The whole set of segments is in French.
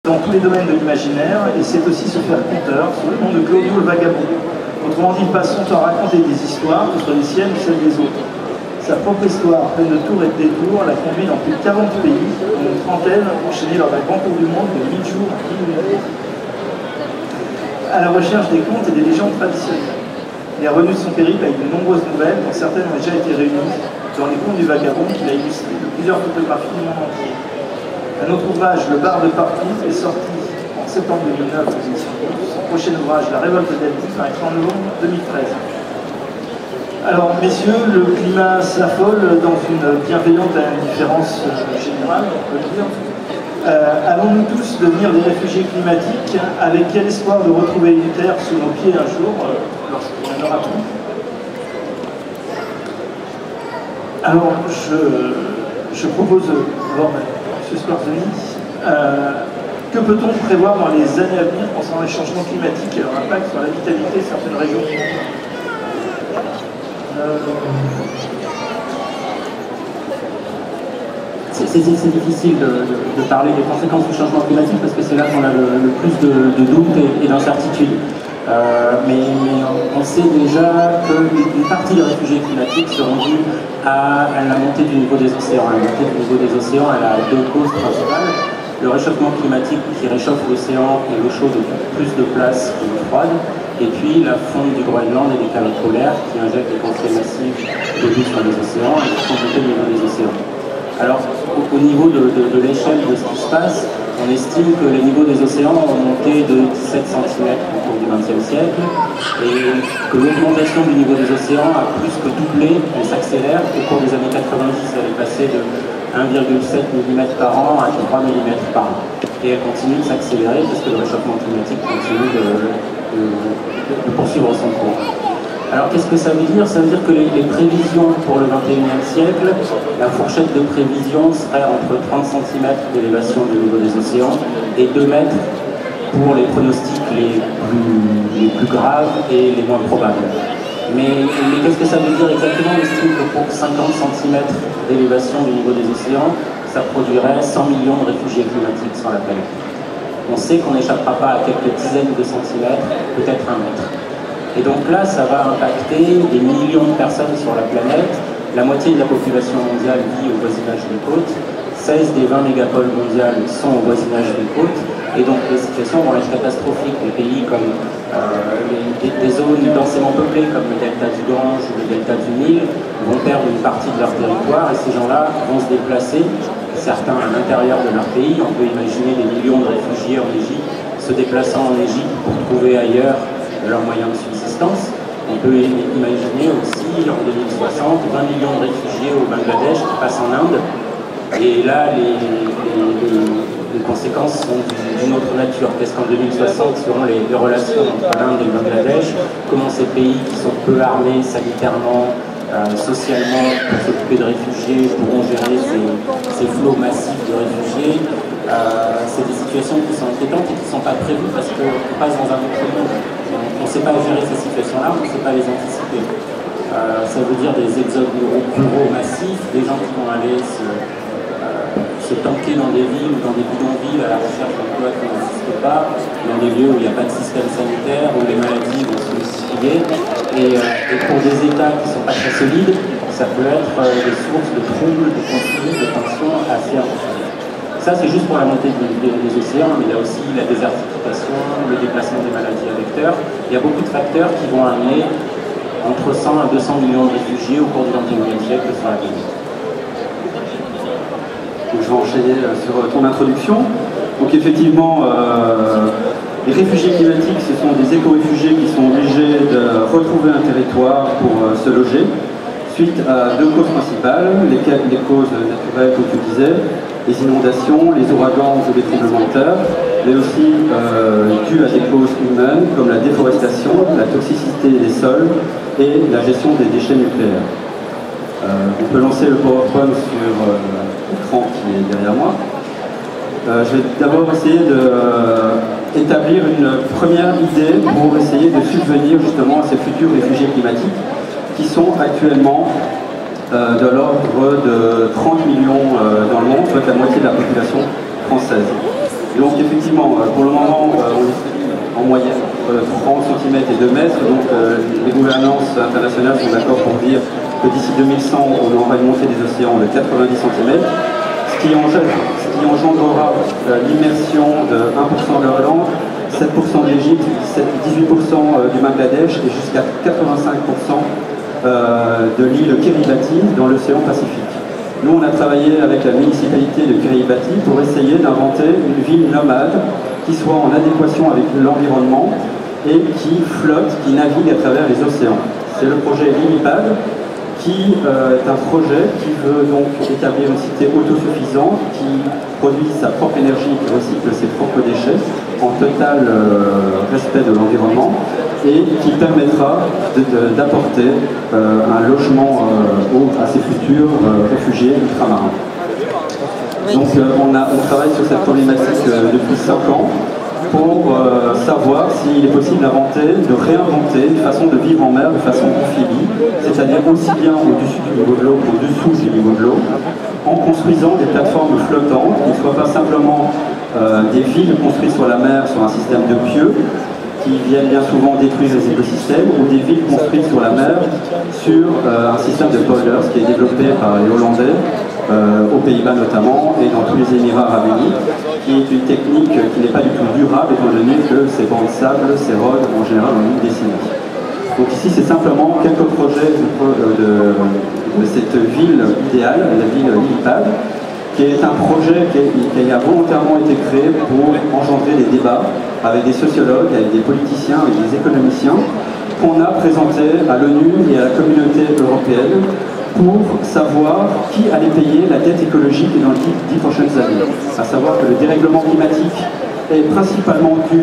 dans tous les domaines de l'imaginaire, et c'est aussi se faire conteur sous le nom de Claudio le Vagabond. Autrement dit, passe son temps à raconter des histoires, que ce soit les siennes ou celles des autres. Sa propre histoire, pleine de tours et de détours, l'a conduit dans plus de 40 pays, dont une trentaine enchaînés lors d'un grand tour du monde de 1000 jours, 10 nuits, à la recherche des contes et des légendes traditionnelles. Il est revenu de son périple avec de nombreuses nouvelles, dont certaines ont déjà été réunies dans les contes du Vagabond qu'il a illustrés de plusieurs photographies du monde entier. Un autre ouvrage, Le Bar de Partout, est sorti en septembre 2009 aux éditions Gauss. Son prochain ouvrage, La Révolte d'Elvis, paraîtra en novembre 2013. Alors, messieurs, le climat s'affole dans une bienveillante indifférence générale, on peut le dire. Allons-nous tous devenir des réfugiés climatiques, avec quel espoir de retrouver une terre sous nos pieds un jour, lorsqu'il n'y en aura plus? Alors, je propose, M. Squarzoni, que peut-on prévoir dans les années à venir concernant les changements climatiques et leur impact sur l'habitabilité de certaines régions? C'est difficile de parler des conséquences du changement climatique parce que c'est là qu'on a le plus de doutes et d'incertitudes. Mais on sait déjà qu'une partie des réfugiés climatiques seront dus à la montée du niveau des océans. La montée du niveau des océans, elle a deux causes principales. Le réchauffement climatique qui réchauffe l'océan et l'eau chaude occupe plus de place que l'eau froide. Et puis la fonte du Groenland et des calottes polaires qui injectent des quantités massives d'eau douce dans les océans et qui font monter le niveau des océans. Alors, au niveau de l'échelle de ce qui se passe, on estime que les niveaux des océans ont monté de 17 cm au cours du XXe siècle et que l'augmentation du niveau des océans a plus que doublé et s'accélère. Au cours des années 90, elle est passée de 1,7 mm par an à 3 mm par an. Et elle continue de s'accélérer parce que le réchauffement climatique continue de poursuivre son cours. Alors qu'est-ce que ça veut dire? Ça veut dire que les prévisions pour le XXIe siècle, la fourchette de prévision serait entre 30 cm d'élévation du niveau des océans et 2 mètres pour les pronostics les plus graves et les moins probables. Mais qu'est-ce que ça veut dire exactement? On estime que pour 50 cm d'élévation du niveau des océans, ça produirait 100 millions de réfugiés climatiques sur la planète. On sait qu'on n'échappera pas à quelques dizaines de centimètres, peut-être 1 mètre. Et donc là, ça va impacter des millions de personnes sur la planète. La moitié de la population mondiale vit au voisinage des côtes. 16 des 20 mégapoles mondiales sont au voisinage des côtes. Et donc les situations vont être catastrophiques. Des pays comme des zones densément peuplées, comme le delta du Gange ou le delta du Nil, vont perdre une partie de leur territoire. Et ces gens-là vont se déplacer, certains à l'intérieur de leur pays. On peut imaginer des millions de réfugiés en Égypte se déplaçant en Égypte pour trouver ailleurs leurs moyens de subsistance. On peut imaginer aussi en 2060 20 millions de réfugiés au Bangladesh qui passent en Inde. Et là, les conséquences sont d'une autre nature. Qu'est-ce qu'en 2060 seront les relations entre l'Inde et le Bangladesh? Comment ces pays qui sont peu armés sanitairement, socialement, pour s'occuper de réfugiés, pourront gérer ces flots massifs de réfugiés? C'est des situations qui sont inquiétantes et qui ne sont pas prévues parce qu'on passe dans un autre monde. On ne sait pas gérer ces situations-là, on ne sait pas les anticiper. Ça veut dire des exodes ruraux massifs, des gens qui vont aller se tanker dans des villes ou dans des bidonvilles à la recherche d'emplois qui n'existent pas, dans des lieux où il n'y a pas de système sanitaire, où les maladies vont se multiplier. Et pour des États qui ne sont pas très solides, ça peut être des sources de troubles, de conflits, de tensions assez importantes. Ça, c'est juste pour la montée des océans, mais il y a aussi la désertification, le déplacement des maladies à vecteurs. Il y a beaucoup de facteurs qui vont amener entre 100 à 200 millions de réfugiés au cours du XXIe siècle sur la planète. Donc, je vais enchaîner sur ton introduction. Donc effectivement, les réfugiés climatiques, ce sont des éco-réfugiés qui sont obligés de retrouver un territoire pour se loger, suite à deux causes principales, les causes naturelles, comme tu disais, les inondations, les ouragans ou les tremblements de terre, mais aussi dues à des causes humaines comme la déforestation, la toxicité des sols et la gestion des déchets nucléaires. On peut lancer le PowerPoint sur l'écran qui est derrière moi. Je vais d'abord essayer d'établir une première idée pour essayer de subvenir justement à ces futurs réfugiés climatiques qui sont actuellement de l'ordre de 30 millions dans le monde, soit la moitié de la population française. Donc effectivement, pour le moment, on distribue en moyenne 30 cm et 2 mètres, donc les gouvernances internationales sont d'accord pour dire que d'ici 2100, on aura une montée des océans de 90 cm, ce qui engendrera l'immersion de 1% de l'Irlande, 7% de l'Égypte, 18% du Bangladesh et jusqu'à 85% de l'île Kiribati dans l'océan Pacifique. Nous, on a travaillé avec la municipalité de Kiribati pour essayer d'inventer une ville nomade qui soit en adéquation avec l'environnement et qui flotte, qui navigue à travers les océans. C'est le projet Lilipad, qui est un projet qui veut donc établir une cité autosuffisante, qui produit sa propre énergie, qui recycle ses propres déchets, en total respect de l'environnement, et qui permettra d'apporter un logement à ses futurs réfugiés ultramarins. Donc on travaille sur cette problématique depuis 5 ans pour savoir s'il est possible de réinventer une façon de vivre en mer de façon amphibie, c'est-à-dire aussi bien au-dessus du niveau de l'eau qu'au-dessous du niveau de l'eau, en construisant des plateformes flottantes qui ne soient pas simplement des villes construites sur la mer sur un système de pieux, qui viennent bien souvent détruire les écosystèmes, ou des villes construites sur la mer sur un système de polders qui est développé par les Hollandais, aux Pays-Bas notamment, et dans tous les Émirats arabes unis, qui est une technique qui n'est pas du tout durable, étant donné que ces bancs de sable s'érodent en général en une décennie. Donc ici, c'est simplement quelques projets de cette ville idéale, la ville Lilipad, qui est un projet qui a volontairement été créé pour engendrer des débats avec des sociologues, avec des politiciens, avec des économiciens, qu'on a présenté à l'ONU et à la communauté européenne pour savoir qui allait payer la dette écologique dans les 10 prochaines années. À savoir que le dérèglement climatique est principalement dû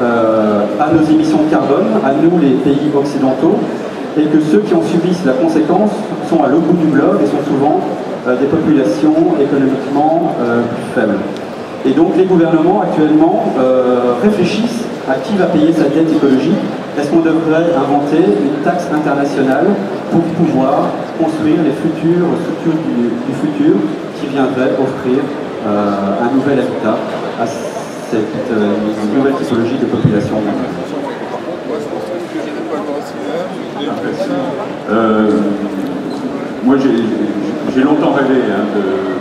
à nos émissions de carbone, à nous les pays occidentaux, et que ceux qui en subissent la conséquence sont à l'autre bout du globe et sont souvent des populations économiquement plus faibles. Et donc les gouvernements actuellement réfléchissent à qui va payer sa dette écologique. Est-ce qu'on devrait inventer une taxe internationale pour pouvoir construire les futures structures du futur qui viendraient offrir un nouvel habitat à cette nouvelle typologie de population? Moi j'ai longtemps rêvé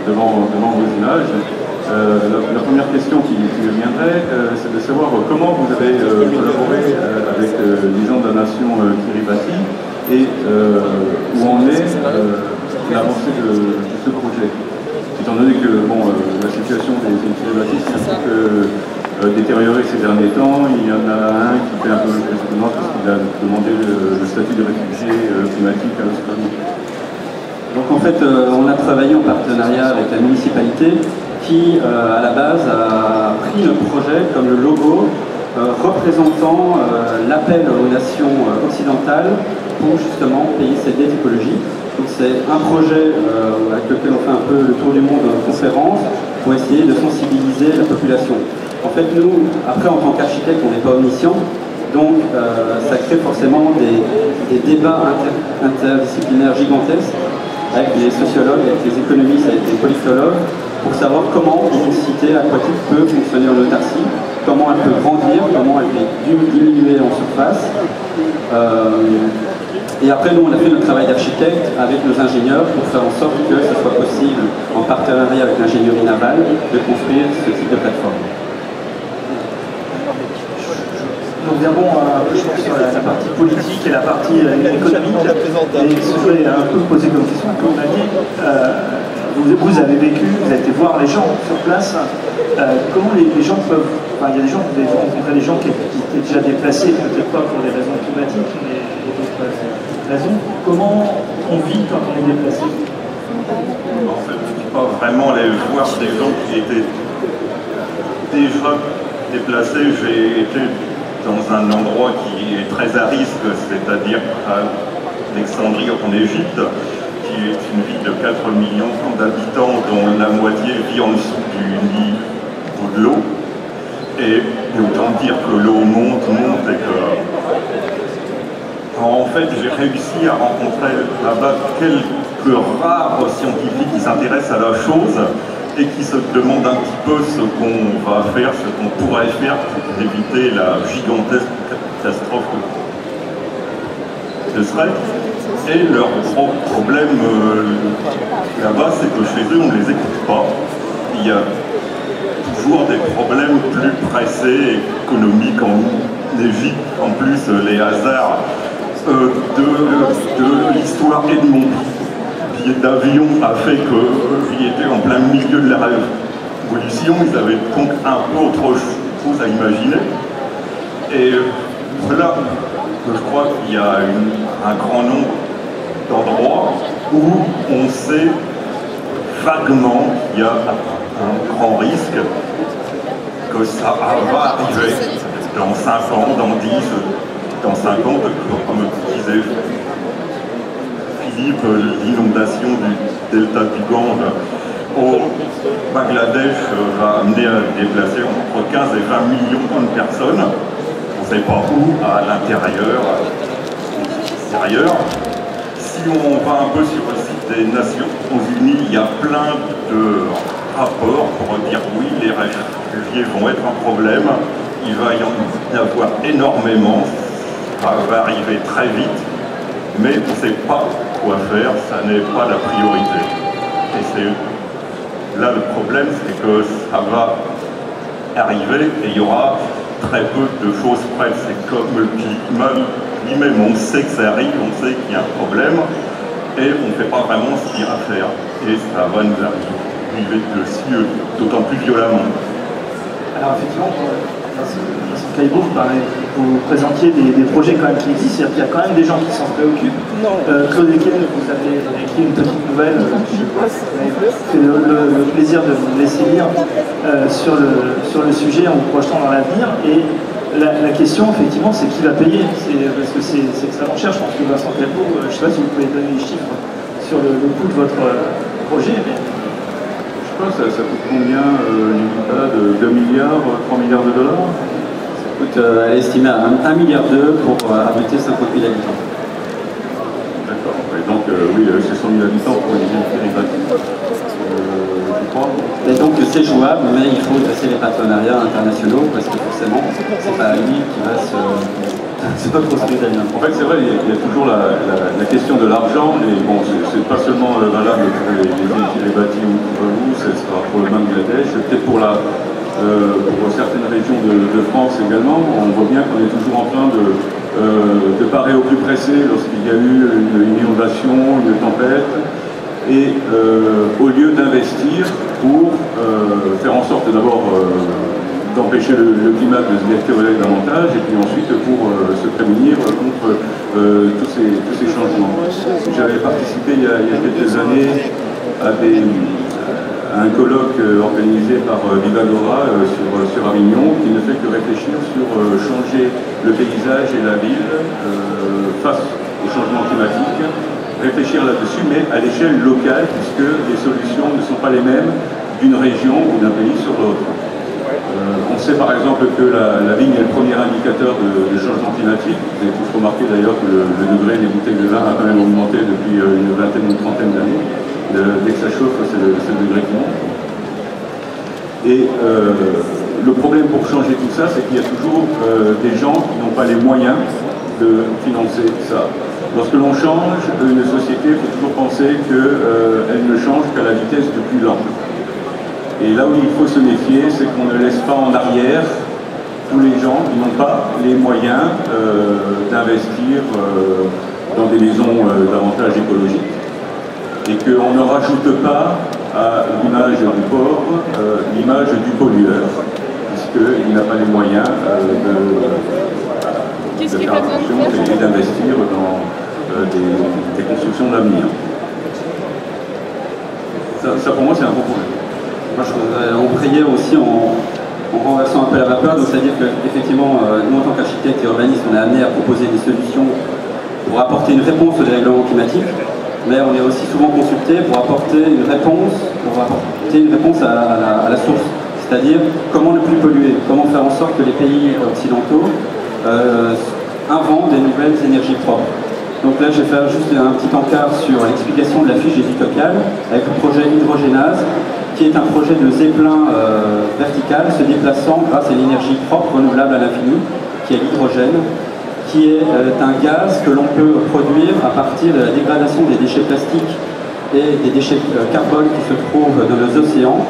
devant vos images. La première question qui me viendrait, c'est de savoir comment vous avez collaboré avec les gens de la nation Kiribati et où en est l'avancée de ce projet. Étant donné que la situation des Kiribati s'est un peu détériorée ces derniers temps, il y en a un qui fait un peu le questionnement parce qu'il a demandé le statut de réfugié climatique à l'Australie. Donc en fait, on a travaillé en partenariat avec la municipalité qui, à la base, a pris le projet comme le logo représentant l'appel aux nations occidentales pour justement payer cette dette écologique. Donc c'est un projet avec lequel on fait un peu le tour du monde en conférence pour essayer de sensibiliser la population. En fait, nous, après en tant qu'architecte, on n'est pas omniscient, donc ça crée forcément des débats interdisciplinaires gigantesques avec des sociologues, avec des économistes, avec des politologues, pour savoir comment une cité aquatique peut fonctionner en autarcie, comment elle peut grandir, comment elle peut diminuer en surface. Et après, nous, on a fait notre travail d'architecte avec nos ingénieurs pour faire en sorte que ce soit possible, en partenariat avec l'ingénierie navale, de construire ce type de plateforme. Nous reviendrons un peu, je pense, sur la partie politique et la partie économique. Et je voudrais un peu poser comme question, comme on a dit, vous avez vécu, vous avez été voir les gens sur place. Comment les gens peuvent... Enfin, il y a des gens, vous avez rencontré des gens qui étaient déjà déplacés, peut-être pas pour des raisons climatiques, mais pour d'autres raisons. Comment on vit quand on est déplacé? En fait, je ne suis pas vraiment allé voir des gens qui étaient déjà déplacés. J'ai été dans un endroit qui est très à risque, c'est-à-dire à Alexandrie en Égypte, qui est une ville de 4 millions d'habitants dont la moitié vit en dessous du niveau de l'eau. Et autant dire que l'eau monte et que... En fait, j'ai réussi à rencontrer là-bas quelques rares scientifiques qui s'intéressent à la chose et qui se demandent un petit peu ce qu'on va faire, ce qu'on pourrait faire pour éviter la gigantesque catastrophe que ce serait. Et leur gros problème là-bas, c'est que chez eux, on ne les écoute pas. Il y a toujours des problèmes plus pressés, économiques en Égypte. En plus, les hasards de l'histoire et de mon billet d'avion a fait qu'ils étaient en plein milieu de la révolution. Ils avaient donc un peu autre chose à imaginer. Et là, je crois qu'il y a un grand nombre d'endroits où on sait vaguement qu'il y a un grand risque que ça va arriver dans 5 ans, dans 10, dans 50, comme disait Philippe, l'inondation du delta du Gange au Bangladesh va amener à déplacer entre 15 et 20 millions de personnes. On ne sait pas où, à l'intérieur, à l'extérieur. Si on va un peu sur le site des Nations Unies, il y a plein de rapports pour dire oui, les réfugiés vont être un problème, il va y en avoir énormément, ça va arriver très vite, mais on ne sait pas quoi faire, ça n'est pas la priorité. Et c'est là le problème, c'est que ça va arriver et il y aura très peu de choses prêtes. C'est comme le climat lui-même, on sait que ça arrive, on sait qu'il y a un problème et on ne fait pas vraiment ce qu'il y a à faire. Et ça va nous arriver dessus d'autant plus violemment. Alors effectivement, Caïbo, vous présentiez des projets quand même qui existent, c'est-à-dire qu'il y a quand même des gens qui s'en préoccupent. Claude Eken, vous avez écrit une petite nouvelle, c'est le plaisir de vous laisser lire sur le sujet en vous projetant dans l'avenir. Et la question, effectivement, c'est qui va payer, parce que c'est extrêmement cher. Je pense que Vincent Caïbo, je ne sais pas si vous pouvez donner les chiffres sur le coût de votre projet. Mais... Ça coûte combien, Nicolas, de 2 milliards, 3 milliards de dollars? Ça coûte, elle est estimée à 1,2 milliard pour abriter 50 000 habitants. D'accord, et donc oui, c'est 100 000 habitants pour une ville périphérique, je crois. Et donc c'est jouable, mais il faut dresser les partenariats internationaux parce que forcément, c'est pas lui qui va se... C'est pas trop spécial. En fait, c'est vrai, il y a toujours la question de l'argent, et bon, c'est pas seulement valable pour les villes qui les bâtis ou pour vous, ce sera pour le Bangladesh, peut-être pour certaines régions de France également. On voit bien qu'on est toujours en train de parer au plus pressé lorsqu'il y a eu une inondation, une tempête, et au lieu d'investir pour faire en sorte d'abord d'empêcher le climat de se détériorer davantage et puis ensuite pour se prémunir contre tous ces changements. J'avais participé il y a quelques années à un colloque organisé par Vivagora sur Avignon qui ne fait que réfléchir sur changer le paysage et la ville face au changement climatique, réfléchir là-dessus mais à l'échelle locale puisque les solutions ne sont pas les mêmes d'une région ou d'un pays sur l'autre. On sait par exemple que la vigne est le premier indicateur de changement climatique. Vous avez tous remarqué d'ailleurs que le degré des bouteilles de vin a quand même augmenté depuis une vingtaine ou une trentaine d'années. Dès que ça chauffe, c'est le degré qui monte. Et le problème pour changer tout ça, c'est qu'il y a toujours des gens qui n'ont pas les moyens de financer ça. Lorsque l'on change une société, il faut toujours penser qu'elle ne change qu'à la vitesse du plus lent. Et là où il faut se méfier, c'est qu'on ne laisse pas en arrière tous les gens qui n'ont pas les moyens d'investir dans des maisons davantage écologiques. Et qu'on ne rajoute pas à l'image du pauvre l'image du pollueur, puisqu'il n'a pas les moyens de faire attention et d'investir dans des constructions d'avenir. Ça pour moi c'est un bon problème. Moi, je voudrais embrayer aussi en renversant un peu la vapeur, c'est-à-dire qu'effectivement, nous en tant qu'architectes et urbanistes, on est amenés à proposer des solutions pour apporter une réponse au dérèglement climatique, mais on est aussi souvent consulté pour apporter une réponse à la source, c'est-à-dire comment ne plus polluer, comment faire en sorte que les pays occidentaux inventent des nouvelles énergies propres. Donc là, je vais faire juste un petit encart sur l'explication de la fiche des Utopiales avec le projet Hydrogénase, qui est un projet de zeppelin vertical se déplaçant grâce à une énergie propre, renouvelable à l'infini, qui est l'hydrogène, qui est un gaz que l'on peut produire à partir de la dégradation des déchets plastiques et des déchets carbone qui se trouvent dans nos océans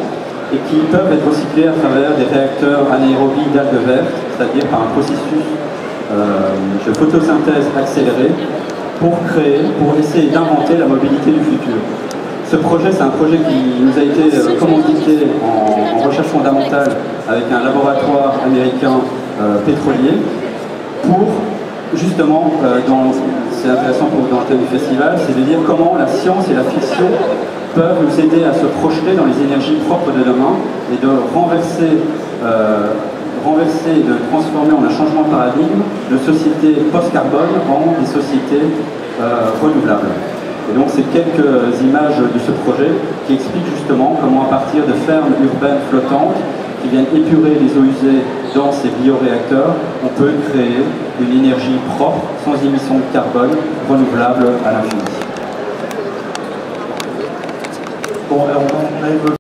et qui peuvent être recyclés à travers des réacteurs anaérobies d'algues vertes, c'est-à-dire par un processus de photosynthèse accélérée pour essayer d'inventer la mobilité du futur. Ce projet, c'est un projet qui nous a été commandité en recherche fondamentale avec un laboratoire américain pétrolier pour justement, c'est intéressant dans le thème du festival, c'est de dire comment la science et la fiction peuvent nous aider à se projeter dans les énergies propres de demain et de renverser et de transformer en un changement de paradigme de sociétés post-carbone en des sociétés renouvelables. Et donc c'est quelques images de ce projet qui expliquent justement comment à partir de fermes urbaines flottantes qui viennent épurer les eaux usées dans ces bioréacteurs, on peut créer une énergie propre, sans émission de carbone, renouvelable à l'infini. Bon, alors on a évoqué